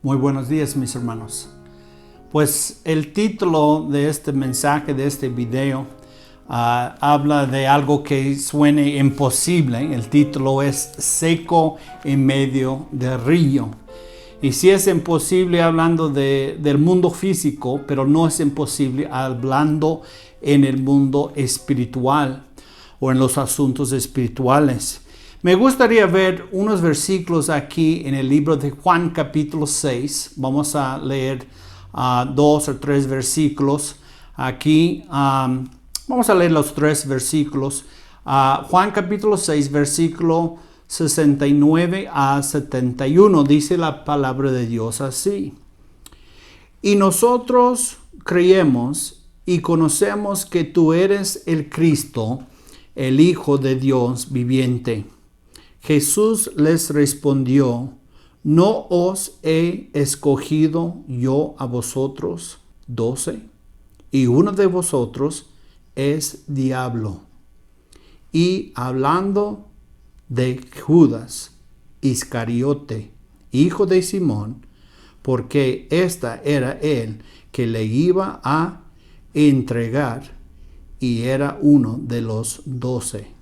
Muy buenos días, mis hermanos. Pues el título de este mensaje, de este video, habla de algo que suene imposible. El título es Seco en medio del río. Y sí es imposible hablando del mundo físico, pero no es imposible hablando en el mundo espiritual o en los asuntos espirituales. Me gustaría ver unos versículos aquí en el libro de Juan capítulo 6. Vamos a leer 2 o 3 versículos. Aquí vamos a leer los 3 versículos. Juan capítulo 6, versículo 69 a 71. Dice la palabra de Dios así. Y nosotros creemos y conocemos que tú eres el Cristo, el Hijo de Dios viviente. Jesús les respondió: ¿no os he escogido yo a vosotros 12? Y uno de vosotros es diablo. Y hablando de Judas Iscariote, hijo de Simón, porque esta era él que le iba a entregar y era uno de los 12.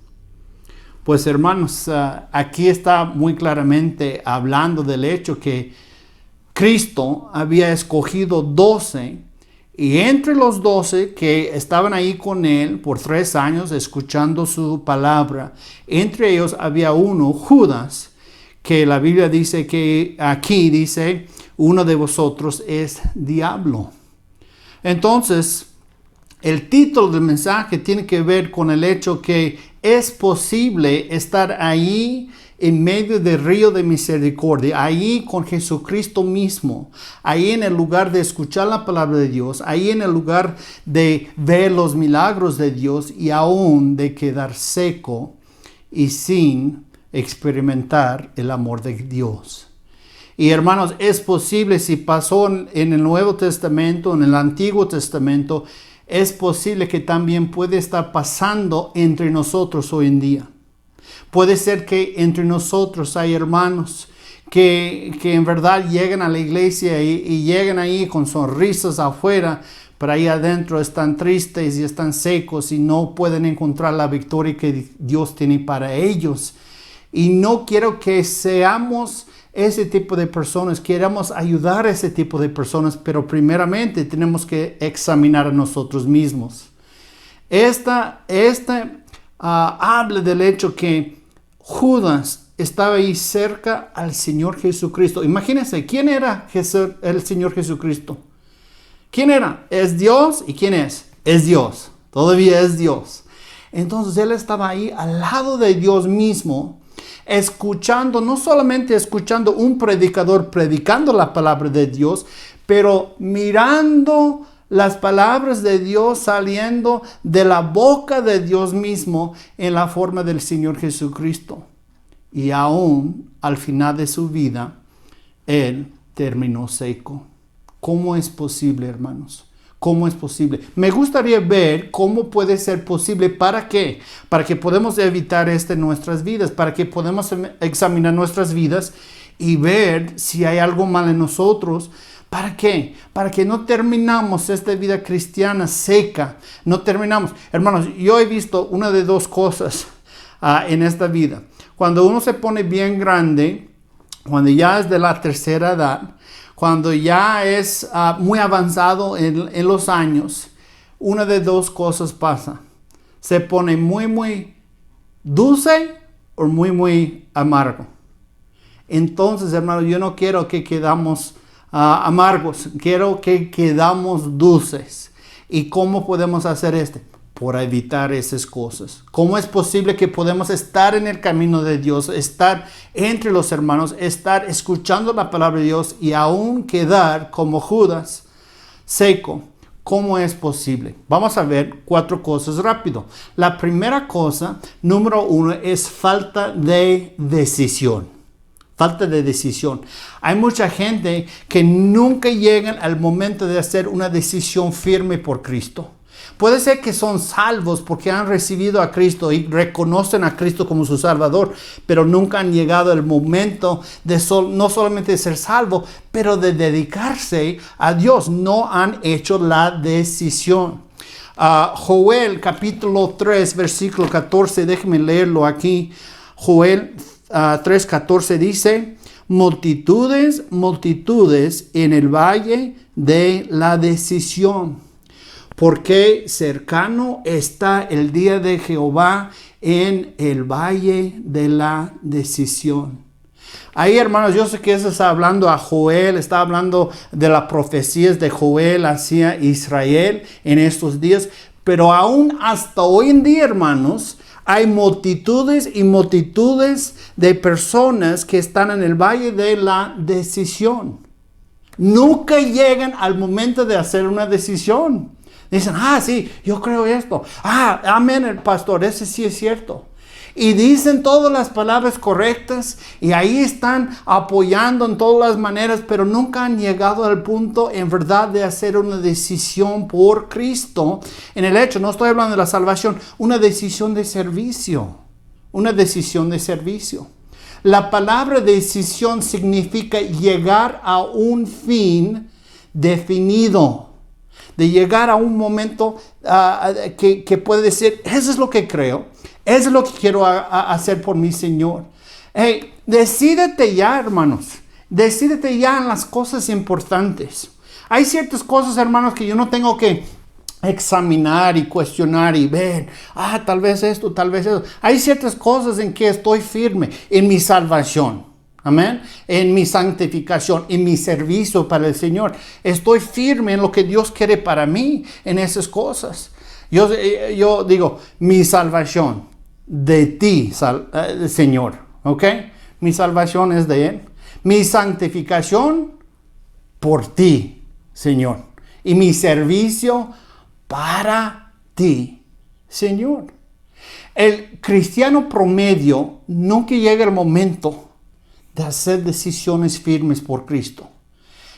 Pues hermanos, aquí está muy claramente hablando del hecho que Cristo había escogido 12 y entre los 12 que estaban ahí con él por 3 años escuchando su palabra, entre ellos había uno, Judas, que la Biblia dice que aquí dice, uno de vosotros es diablo. Entonces, el título del mensaje tiene que ver con el hecho que es posible estar ahí en medio del río de misericordia, ahí con Jesucristo mismo, ahí en el lugar de escuchar la palabra de Dios, ahí en el lugar de ver los milagros de Dios y aún de quedar seco y sin experimentar el amor de Dios. Y hermanos, es posible, si pasó en el Nuevo Testamento, en el Antiguo Testamento, es posible que también puede estar pasando entre nosotros hoy en día. Puede ser que entre nosotros hay hermanos que en verdad llegan a la iglesia y llegan ahí con sonrisas afuera, pero ahí adentro están tristes y están secos y no pueden encontrar la victoria que Dios tiene para ellos. Y no quiero que seamos ese tipo de personas, queremos ayudar a ese tipo de personas, pero primeramente tenemos que examinar a nosotros mismos. Habla del hecho que Judas estaba ahí cerca al Señor Jesucristo. Imagínense, ¿quién era el Señor Jesucristo? ¿Quién era? ¿Es Dios? ¿Y quién es? Es Dios, todavía es Dios. Entonces él estaba ahí al lado de Dios mismo, escuchando, no solamente escuchando un predicador predicando la palabra de Dios, pero mirando las palabras de Dios saliendo de la boca de Dios mismo en la forma del Señor Jesucristo. Y aún al final de su vida, él terminó seco. ¿Cómo es posible, hermanos? ¿Cómo es posible? Me gustaría ver cómo puede ser posible. ¿Para qué? Para que podamos evitar esto en nuestras vidas, para que podamos examinar nuestras vidas y ver si hay algo mal en nosotros. ¿Para qué? Para que no terminamos esta vida cristiana seca. No terminamos. Hermanos, yo he visto una de 2 cosas en esta vida. Cuando uno se pone bien grande, cuando ya es de la tercera edad, cuando ya es muy avanzado en los años, una de 2 cosas pasa. Se pone muy dulce o muy amargo. Entonces, hermanos, yo no quiero que quedamos amargos, quiero que quedamos dulces. ¿Y cómo podemos hacer esto? Por evitar esas cosas. ¿Cómo es posible que podemos estar en el camino de Dios, estar entre los hermanos, estar escuchando la palabra de Dios y aún quedar como Judas, seco? ¿Cómo es posible? Vamos a ver 4 cosas rápido. La primera cosa, número 1, es falta de decisión. Falta de decisión. Hay mucha gente que nunca llegan al momento de hacer una decisión firme por Cristo. Puede ser que son salvos porque han recibido a Cristo y reconocen a Cristo como su Salvador, pero nunca han llegado al momento de no solamente de ser salvos, pero de dedicarse a Dios. No han hecho la decisión. Joel capítulo 3, versículo 14, déjenme leerlo aquí. Joel 3:14 dice: multitudes, multitudes en el valle de la decisión, porque cercano está el día de Jehová en el valle de la decisión. Ahí, hermanos, yo sé que eso está hablando a Joel, está hablando de las profecías de Joel hacia Israel en estos días, pero aún hasta hoy en día, hermanos, hay multitudes y multitudes de personas que están en el valle de la decisión. Nunca llegan al momento de hacer una decisión. Dicen, sí, yo creo esto. Amén, el pastor, ese sí es cierto. Y dicen todas las palabras correctas y ahí están apoyando en todas las maneras, pero nunca han llegado al punto en verdad de hacer una decisión por Cristo. En el hecho, no estoy hablando de la salvación, una decisión de servicio. Una decisión de servicio. La palabra decisión significa llegar a un fin definido. De llegar a un momento que puede decir, eso es lo que creo. Eso es lo que quiero hacer por mi Señor. Hey, decídete ya, hermanos. Decídete ya en las cosas importantes. Hay ciertas cosas, hermanos, que yo no tengo que examinar y cuestionar y ver. Tal vez esto, tal vez eso. Hay ciertas cosas en que estoy firme en mi salvación. Amén. En mi santificación, en mi servicio para el Señor. Estoy firme en lo que Dios quiere para mí, en esas cosas. Yo digo, mi salvación de ti, Señor. ¿Ok? Mi salvación es de Él. Mi santificación por ti, Señor. Y mi servicio para ti, Señor. El cristiano promedio nunca llega el momento de hacer decisiones firmes por Cristo.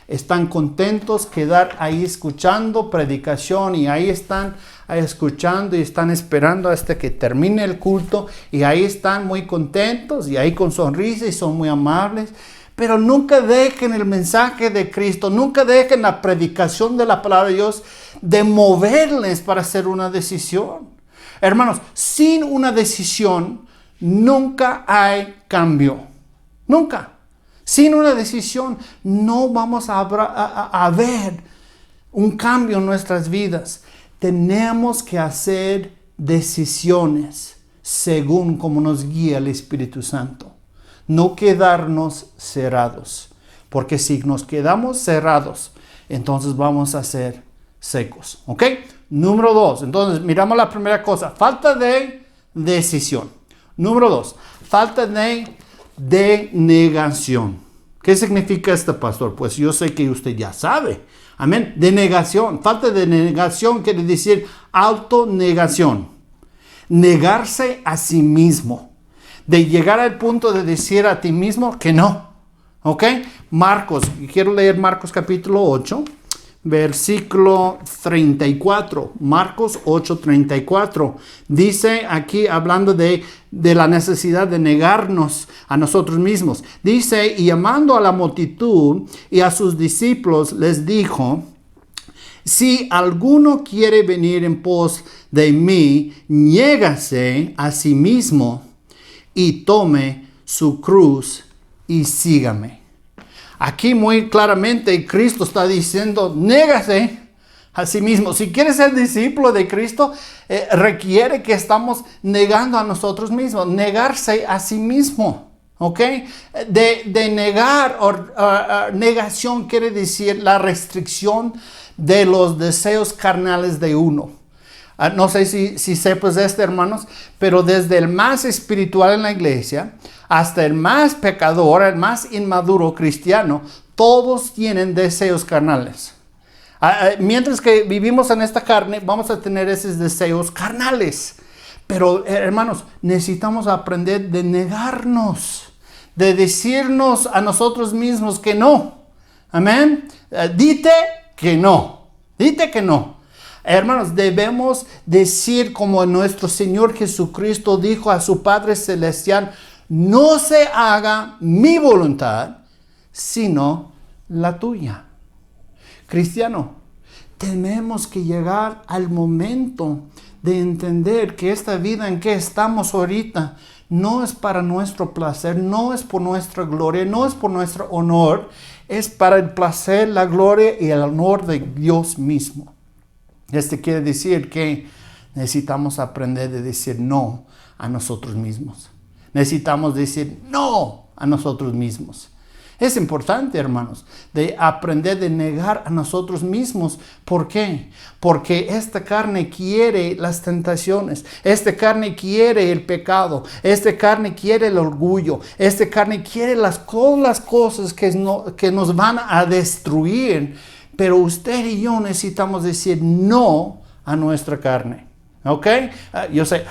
Están contentos quedar ahí escuchando predicación y ahí están escuchando y están esperando hasta que termine el culto y ahí están muy contentos y ahí con sonrisa y son muy amables, pero nunca dejen el mensaje de Cristo, nunca dejen la predicación de la palabra de Dios de moverles para hacer una decisión. Hermanos, sin una decisión nunca hay cambio, nunca. Sin una decisión no vamos a ver un cambio en nuestras vidas. Tenemos que hacer decisiones según como nos guía el Espíritu Santo. No quedarnos cerrados. Porque si nos quedamos cerrados, entonces vamos a ser secos. ¿Ok? Número 2. Entonces, miramos la primera cosa. Falta de decisión. Número 2. Falta de denegación. ¿Qué significa esto, pastor? Pues yo sé que usted ya sabe. Amén. Denegación. Falta de negación quiere decir autonegación. Negarse a sí mismo. De llegar al punto de decir a ti mismo que no. ¿Ok? Marcos. Quiero leer Marcos capítulo 8. Versículo 34, Marcos 8:34, dice aquí hablando de la necesidad de negarnos a nosotros mismos. Dice, y llamando a la multitud y a sus discípulos les dijo, si alguno quiere venir en pos de mí, niégase a sí mismo y tome su cruz y sígame. Aquí muy claramente Cristo está diciendo, négase a sí mismo. Si quieres ser discípulo de Cristo, requiere que estamos negando a nosotros mismos. Negarse a sí mismo. ¿Ok? De negar, negación quiere decir la restricción de los deseos carnales de uno. No sé si sepas esto, hermanos, pero desde el más espiritual en la iglesia hasta el más pecador, el más inmaduro cristiano, todos tienen deseos carnales. Mientras que vivimos en esta carne, vamos a tener esos deseos carnales. Pero, hermanos, necesitamos aprender de negarnos, de decirnos a nosotros mismos que no. Amén. Dite que no. Dite que no. Hermanos, debemos decir como nuestro Señor Jesucristo dijo a su Padre Celestial, no se haga mi voluntad, sino la tuya. Cristiano, tenemos que llegar al momento de entender que esta vida en que estamos ahorita no es para nuestro placer, no es por nuestra gloria, no es por nuestro honor, es para el placer, la gloria y el honor de Dios mismo. Quiere decir que necesitamos aprender a decir no a nosotros mismos. Necesitamos decir no a nosotros mismos. Es importante, hermanos, de aprender de negar a nosotros mismos. ¿Por qué? Porque esta carne quiere las tentaciones. Esta carne quiere el pecado. Esta carne quiere el orgullo. Esta carne quiere todas las cosas que nos van a destruir. Pero usted y yo necesitamos decir no a nuestra carne. ¿Ok? Yo sé,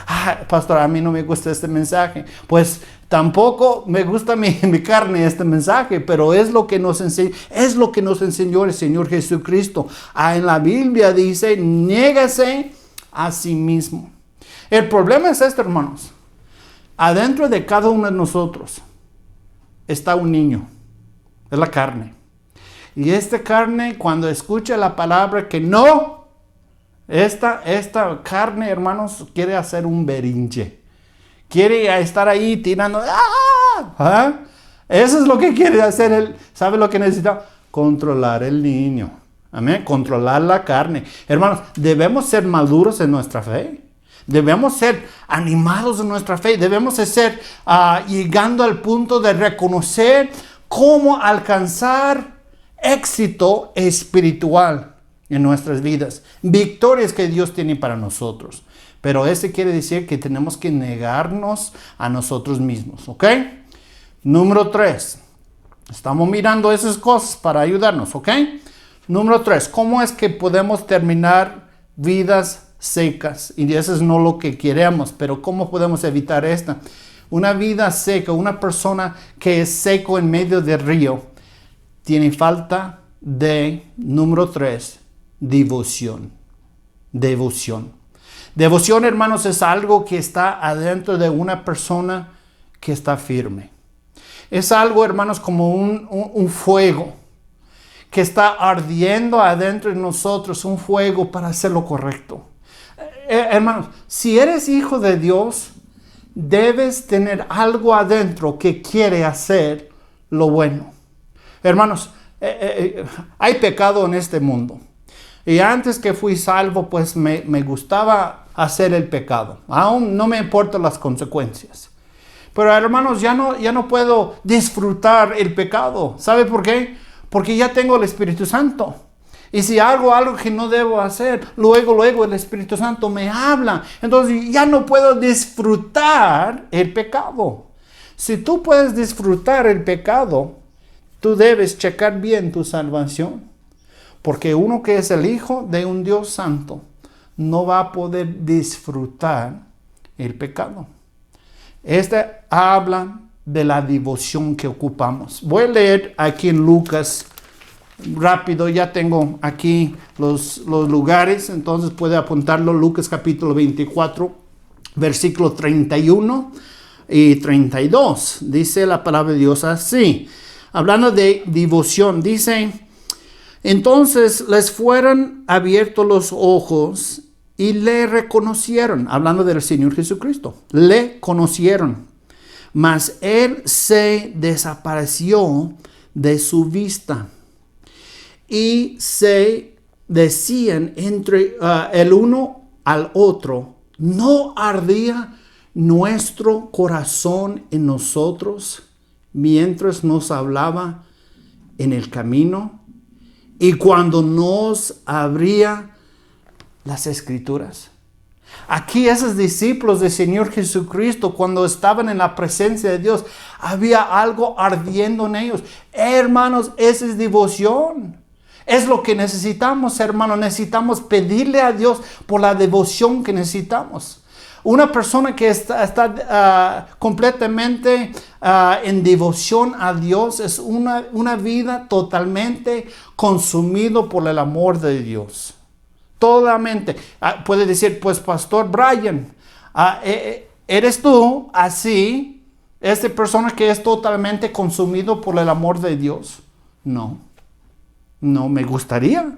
pastor, a mí no me gusta este mensaje. Pues tampoco me gusta mi carne este mensaje, pero es lo que nos enseñó el Señor Jesucristo. En la Biblia dice, niégase a sí mismo. El problema es este, hermanos. Adentro de cada uno de nosotros está un niño. Es la carne. Y esta carne, cuando escucha la palabra que no, esta carne, hermanos, quiere hacer un berrinche. Quiere estar ahí tirando. Eso es lo que quiere hacer él. ¿Sabe lo que necesita? Controlar el niño. Amén. Controlar la carne. Hermanos, debemos ser maduros en nuestra fe. Debemos ser animados en nuestra fe. Debemos ser llegando al punto de reconocer cómo alcanzar éxito espiritual en nuestras vidas, victorias que Dios tiene para nosotros. Pero quiere decir que tenemos que negarnos a nosotros mismos, ¿ok? Número 3. Estamos mirando esas cosas para ayudarnos, ¿ok? Número 3. ¿Cómo es que podemos terminar vidas secas? Y eso es no lo que queremos, pero ¿cómo podemos evitar esta? Una vida seca, una persona que es seco en medio del río, tiene falta de, número 3, devoción. Devoción, hermanos, es algo que está adentro de una persona que está firme. Es algo, hermanos, como un fuego que está ardiendo adentro de nosotros, un fuego para hacer lo correcto. Hermanos, si eres hijo de Dios, debes tener algo adentro que quiere hacer lo bueno. Hermanos, hay pecado en este mundo. Y antes que fui salvo, pues me gustaba hacer el pecado. Aún no me importan las consecuencias. Pero hermanos, ya no puedo disfrutar el pecado. ¿Sabe por qué? Porque ya tengo el Espíritu Santo. Y si hago algo que no debo hacer, luego el Espíritu Santo me habla. Entonces ya no puedo disfrutar el pecado. Si tú puedes disfrutar el pecado, tú debes checar bien tu salvación. Porque uno que es el hijo de un Dios santo no va a poder disfrutar el pecado. Habla de la devoción que ocupamos. Voy a leer aquí en Lucas rápido. Ya tengo aquí los lugares, entonces puede apuntarlo. Lucas capítulo 24, versículo 31 y 32. Dice la palabra de Dios así. Hablando de devoción, dice: entonces les fueron abiertos los ojos y le reconocieron. Hablando del Señor Jesucristo. Le conocieron. Mas él se desapareció de su vista. Y se decían entre el uno al otro: ¿no ardía nuestro corazón en nosotros mientras nos hablaba en el camino y cuando nos abría las Escrituras? Aquí esos discípulos del Señor Jesucristo, cuando estaban en la presencia de Dios, había algo ardiendo en ellos. Hermanos, esa es devoción. Es lo que necesitamos, hermanos. Necesitamos pedirle a Dios por la devoción que necesitamos. Una persona que está completamente en devoción a Dios es una vida totalmente consumido por el amor de Dios. totalmente. Puede decir, pues Pastor Brian, ¿eres tú así? ¿Esta persona que es totalmente consumido por el amor de Dios? No me gustaría.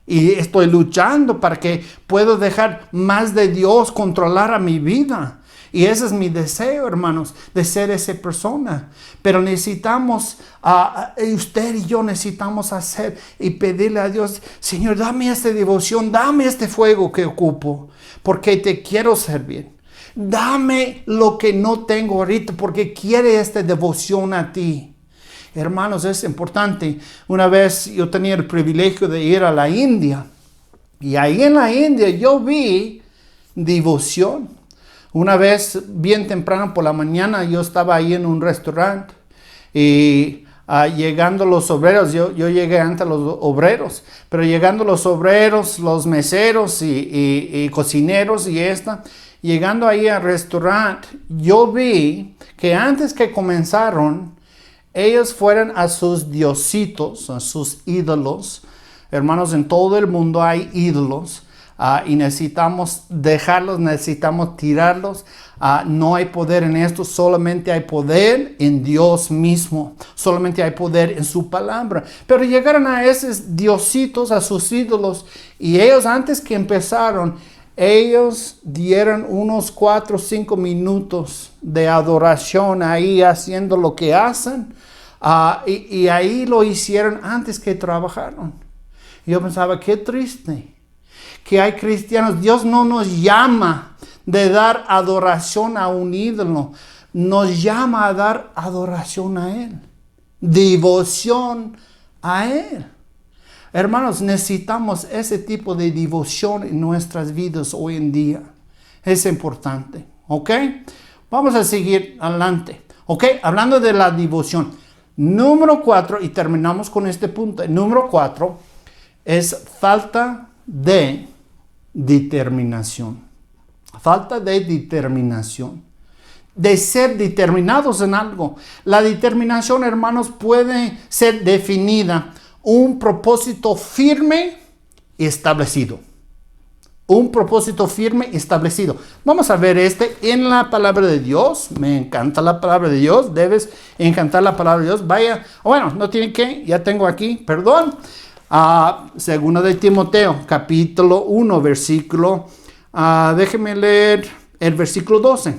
Y estoy luchando para que pueda dejar más de Dios controlar a mi vida. Y ese es mi deseo, hermanos, de ser esa persona. Pero necesitamos, usted y yo necesitamos hacer y pedirle a Dios, Señor, dame esta devoción, dame este fuego que ocupo, porque te quiero servir. Dame lo que no tengo ahorita, porque quiere esta devoción a ti. Hermanos, es importante. Una vez yo tenía el privilegio de ir a la India. Y ahí en la India yo vi devoción. Una vez, bien temprano por la mañana, yo estaba ahí en un restaurante. Y llegando los obreros, yo llegué antes a los obreros. Pero llegando los obreros, los meseros y cocineros llegando ahí al restaurante, yo vi que antes que comenzaron, ellos fueron a sus diositos, a sus ídolos. Hermanos, en todo el mundo hay ídolos y necesitamos dejarlos, necesitamos tirarlos. No hay poder en esto, solamente hay poder en Dios mismo. Solamente hay poder en su palabra. Pero llegaron a esos diositos, a sus ídolos, y ellos antes que empezaron, ellos dieron unos 4 o 5 minutos de adoración ahí haciendo lo que hacen. Y ahí lo hicieron antes que trabajaron. Yo pensaba, qué triste que hay cristianos. Dios no nos llama de dar adoración a un ídolo. Nos llama a dar adoración a Él. Devoción a Él. Hermanos, necesitamos ese tipo de devoción en nuestras vidas hoy en día. Es importante, ¿ok? Vamos a seguir adelante, ¿ok? Hablando de la devoción. Número 4, y terminamos con este punto. Número 4 es falta de determinación. Falta de determinación. De ser determinados en algo. La determinación, hermanos, puede ser definida un propósito firme y establecido. Un propósito firme y establecido. Vamos a ver en la palabra de Dios. Me encanta la palabra de Dios. Debes encantar la palabra de Dios. Vaya, bueno, no tiene que, ya tengo aquí, perdón. Segunda de Timoteo, capítulo 1, versículo, déjeme leer el versículo 12.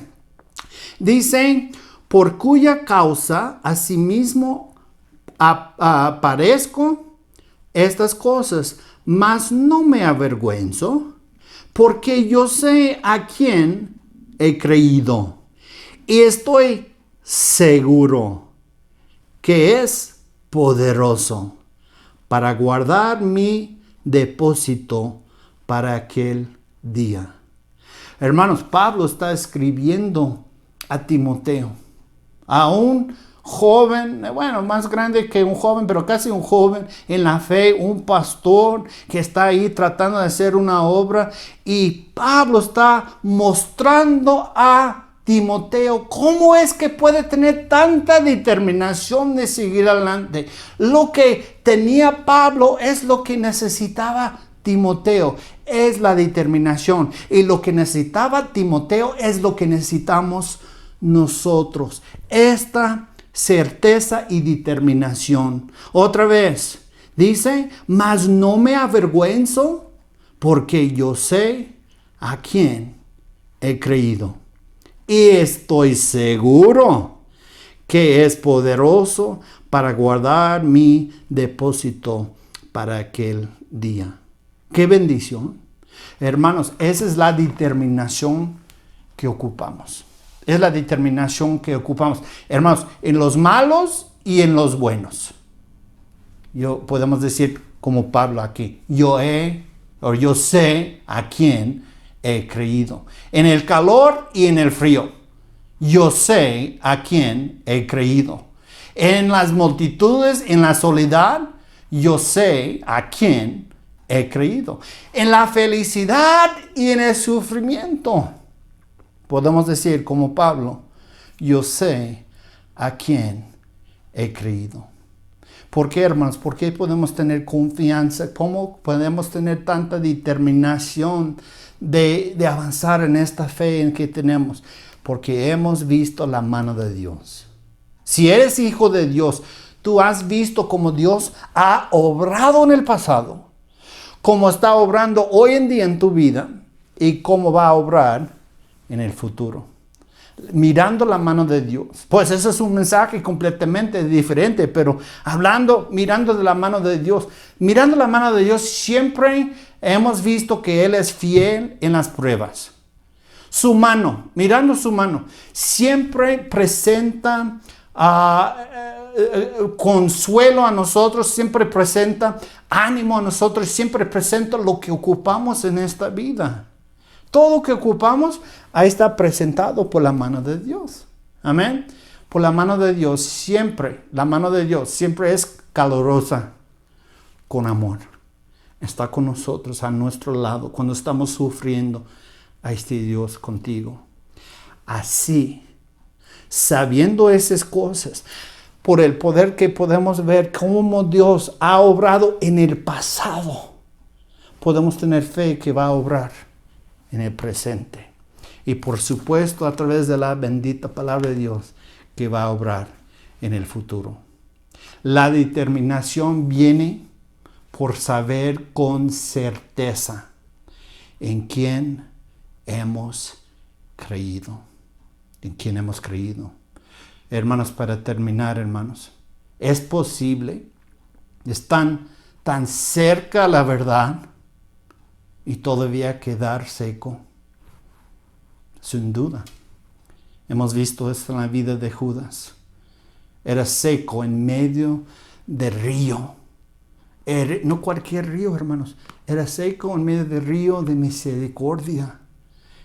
Dice, por cuya causa asimismo padezco estas cosas, mas no me avergüenzo, porque yo sé a quién he creído y estoy seguro que es poderoso para guardar mi depósito para aquel día. Hermanos, Pablo está escribiendo a Timoteo, a un joven, bueno, más grande que un joven, pero casi un joven en la fe, un pastor que está ahí tratando de hacer una obra, y Pablo está mostrando a Timoteo cómo es que puede tener tanta determinación de seguir adelante. Lo que tenía Pablo es lo que necesitaba Timoteo, es la determinación, y lo que necesitaba Timoteo es lo que necesitamos nosotros, esta certeza y determinación. Otra vez, dice, mas no me avergüenzo, porque yo sé a quién he creído. Y estoy seguro que es poderoso para guardar mi depósito para aquel día. ¡Qué bendición! Hermanos, esa es la determinación que ocupamos. Es la determinación que ocupamos. Hermanos, en los malos y en los buenos. Podemos decir como Pablo aquí, yo sé a quién he creído. En el calor y en el frío, yo sé a quién he creído. En las multitudes, en la soledad, yo sé a quién he creído. En la felicidad y en el sufrimiento, podemos decir como Pablo, yo sé a quién he creído. ¿Por qué, hermanos? ¿Por qué podemos tener confianza? ¿Cómo podemos tener tanta determinación de avanzar en esta fe en que tenemos? Porque hemos visto la mano de Dios. Si eres hijo de Dios, tú has visto cómo Dios ha obrado en el pasado, cómo está obrando hoy en día en tu vida y cómo va a obrar en el futuro. Mirando la mano de Dios. Pues ese es un mensaje completamente diferente, pero mirando de la mano de Dios. Mirando la mano de Dios, siempre hemos visto que Él es fiel en las pruebas. Su mano, mirando su mano, siempre presenta consuelo a nosotros, siempre presenta ánimo a nosotros, siempre presenta lo que ocupamos en esta vida. Todo lo que ocupamos, ahí está presentado por la mano de Dios. Amén. Por la mano de Dios siempre, la mano de Dios siempre es calurosa, con amor. Está con nosotros, a nuestro lado, cuando estamos sufriendo. Ahí está Dios contigo. Así, sabiendo esas cosas, por el poder que podemos ver cómo Dios ha obrado en el pasado, podemos tener fe que va a obrar en el presente. Y por supuesto a través de la bendita palabra de Dios que va a obrar en el futuro. La determinación viene por saber con certeza en quién hemos creído. En quién hemos creído. Hermanos, para terminar, hermanos, es posible, es tan cerca la verdad y todavía quedar seco. Sin duda. Hemos visto esto en la vida de Judas. Era seco en medio del río. No cualquier río, hermanos. Era seco en medio del río de misericordia.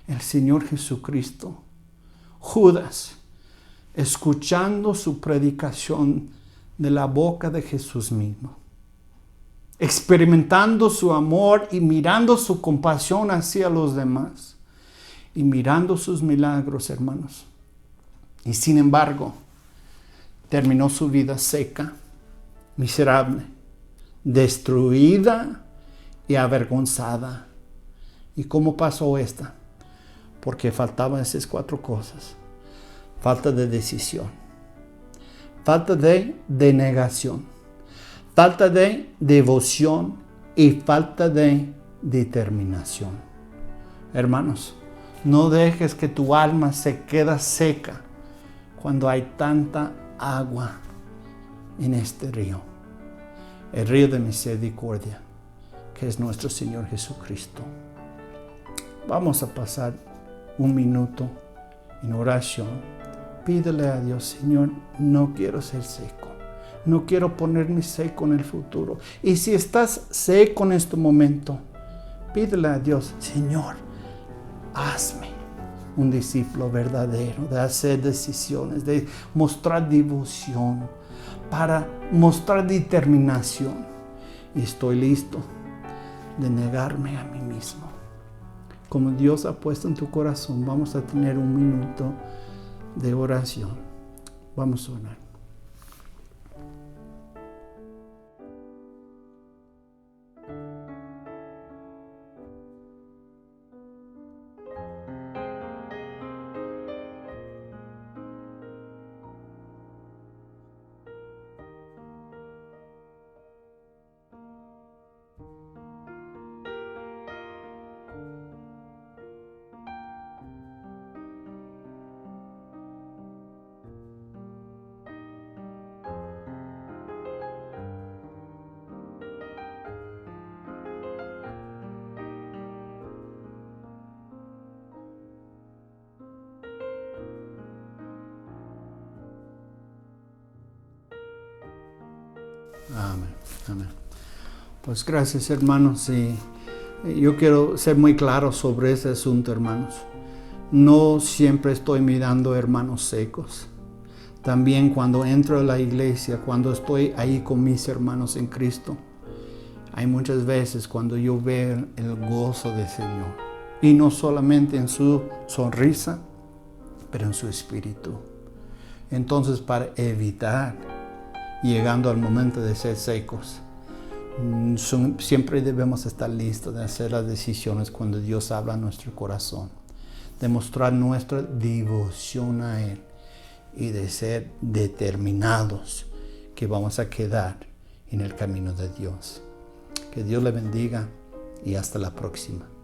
El Señor Jesucristo. Judas, escuchando su predicación de la boca de Jesús mismo. Experimentando su amor y mirando su compasión hacia los demás. Y mirando sus milagros, hermanos. Y sin embargo, terminó su vida seca, miserable, destruida y avergonzada. ¿Y cómo pasó esta? Porque faltaban esas 4 cosas. Falta de decisión. Falta de denegación. Falta de devoción y falta de determinación. Hermanos, no dejes que tu alma se quede seca cuando hay tanta agua en este río. El río de misericordia, que es nuestro Señor Jesucristo. Vamos a pasar un minuto en oración. Pídele a Dios, Señor, no quiero ser seco. No quiero ponerme seco en el futuro. Y si estás seco en este momento, pídele a Dios, Señor, hazme un discípulo verdadero, de hacer decisiones, de mostrar devoción, para mostrar determinación. Y estoy listo de negarme a mí mismo. Como Dios ha puesto en tu corazón, vamos a tener un minuto de oración. Vamos a orar. Amén, amén. Pues gracias, hermanos. Y yo quiero ser muy claro sobre ese asunto, hermanos. No siempre estoy mirando hermanos secos. También cuando entro a la iglesia, cuando estoy ahí con mis hermanos en Cristo, hay muchas veces cuando yo veo el gozo del Señor. Y no solamente en su sonrisa, pero en su espíritu. Entonces, para evitar llegando al momento de ser secos. Siempre debemos estar listos de hacer las decisiones cuando Dios habla a nuestro corazón, demostrar nuestra devoción a Él y de ser determinados que vamos a quedar en el camino de Dios. Que Dios le bendiga y hasta la próxima.